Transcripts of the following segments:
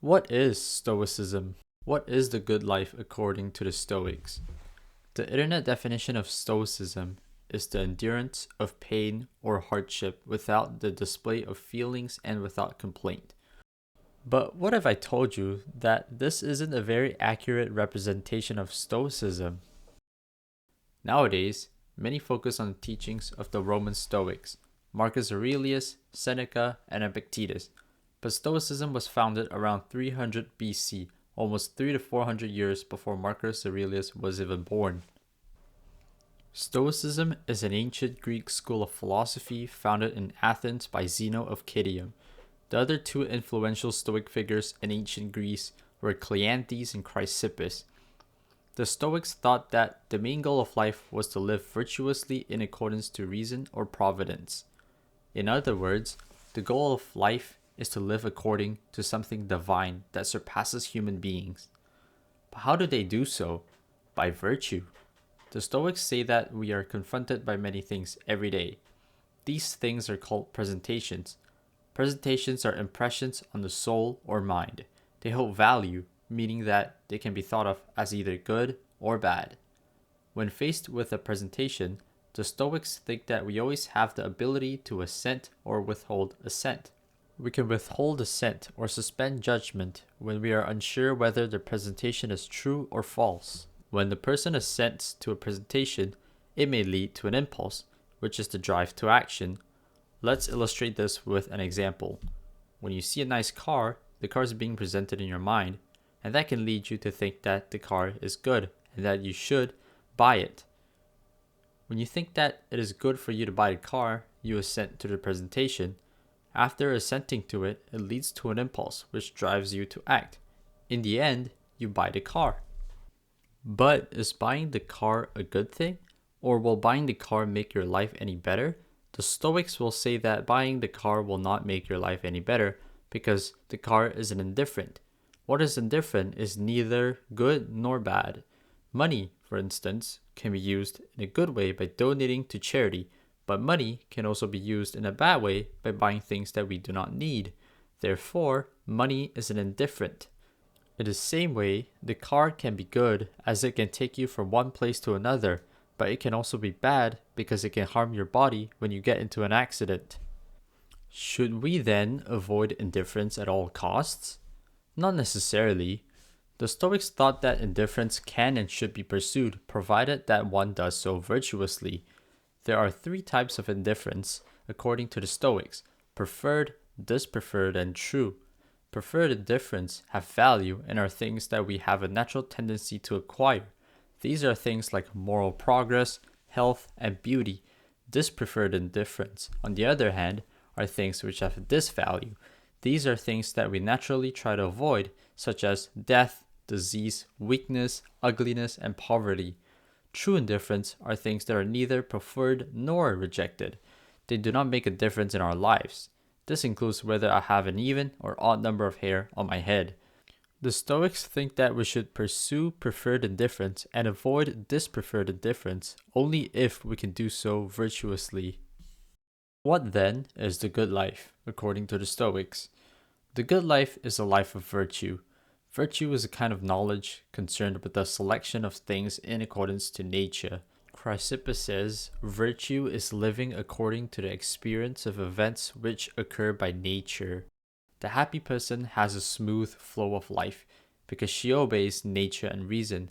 What is Stoicism? What is the good life according to the Stoics? The internet definition of Stoicism is the endurance of pain or hardship without the display of feelings and without complaint. But what if I told you that this isn't a very accurate representation of Stoicism? Nowadays, many focus on the teachings of the Roman Stoics, Marcus Aurelius, Seneca, and Epictetus, but Stoicism was founded around 300 BC, almost 300 to 400 years before Marcus Aurelius was even born. Stoicism is an ancient Greek school of philosophy founded in Athens by Zeno of Citium. The other two influential Stoic figures in ancient Greece were Cleanthes and Chrysippus. The Stoics thought that the main goal of life was to live virtuously in accordance to reason or providence. In other words, the goal of life is to live according to something divine that surpasses human beings. But how do they do so? By virtue. The Stoics say that we are confronted by many things every day. These things are called presentations. Presentations are impressions on the soul or mind. They hold value, meaning that they can be thought of as either good or bad. When faced with a presentation, the Stoics think that we always have the ability to assent or withhold assent. We can withhold assent or suspend judgment when we are unsure whether the presentation is true or false. When the person assents to a presentation, it may lead to an impulse, which is the drive to action. Let's illustrate this with an example. When you see a nice car, the car is being presented in your mind, and that can lead you to think that the car is good and that you should buy it. When you think that it is good for you to buy the car, you assent to the presentation. After assenting to it, it leads to an impulse which drives you to act. In the end, you buy the car. But is buying the car a good thing? Or will buying the car make your life any better? The Stoics will say that buying the car will not make your life any better because the car is an indifferent. What is indifferent is neither good nor bad. Money, for instance, can be used in a good way by donating to charity, but money can also be used in a bad way by buying things that we do not need. Therefore, money is an indifferent. In the same way, the car can be good as it can take you from one place to another, but it can also be bad because it can harm your body when you get into an accident. Should we then avoid indifference at all costs? Not necessarily. The Stoics thought that indifference can and should be pursued, provided that one does so virtuously. There are three types of indifference, according to the Stoics: preferred, dispreferred, and true. Preferred indifference have value and are things that we have a natural tendency to acquire. These are things like moral progress, health, and beauty. Dispreferred indifference, on the other hand, are things which have disvalue. These are things that we naturally try to avoid, such as death, disease, weakness, ugliness, and poverty. True indifference are things that are neither preferred nor rejected. They do not make a difference in our lives. This includes whether I have an even or odd number of hair on my head. The Stoics think that we should pursue preferred indifference and avoid dispreferred indifference only if we can do so virtuously. What then is the good life, according to the Stoics? The good life is a life of virtue. Virtue is a kind of knowledge concerned with the selection of things in accordance to nature. Chrysippus says, virtue is living according to the experience of events which occur by nature. The happy person has a smooth flow of life because she obeys nature and reason.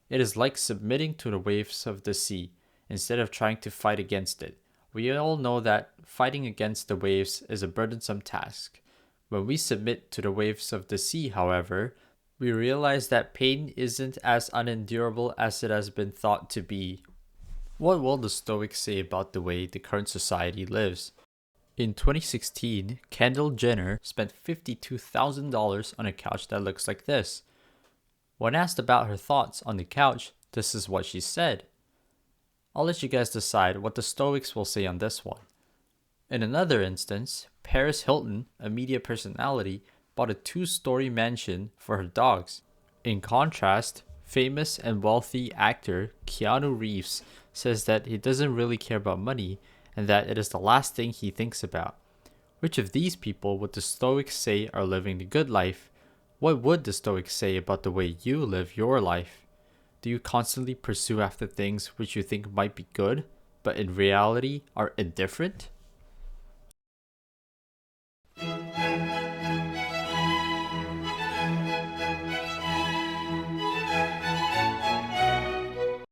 It is like submitting to the waves of the sea instead of trying to fight against it. We all know that fighting against the waves is a burdensome task. When we submit to the waves of the sea, however, we realize that pain isn't as unendurable as it has been thought to be. What will the Stoics say about the way the current society lives? In 2016, Kendall Jenner spent $52,000 on a couch that looks like this. When asked about her thoughts on the couch, this is what she said. I'll let you guys decide what the Stoics will say on this one. In another instance, Paris Hilton, a media personality, bought a 2-story mansion for her dogs. In contrast, famous and wealthy actor Keanu Reeves says that he doesn't really care about money and that it is the last thing he thinks about. Which of these people would the Stoics say are living the good life? What would the Stoics say about the way you live your life? Do you constantly pursue after things which you think might be good, but in reality are indifferent?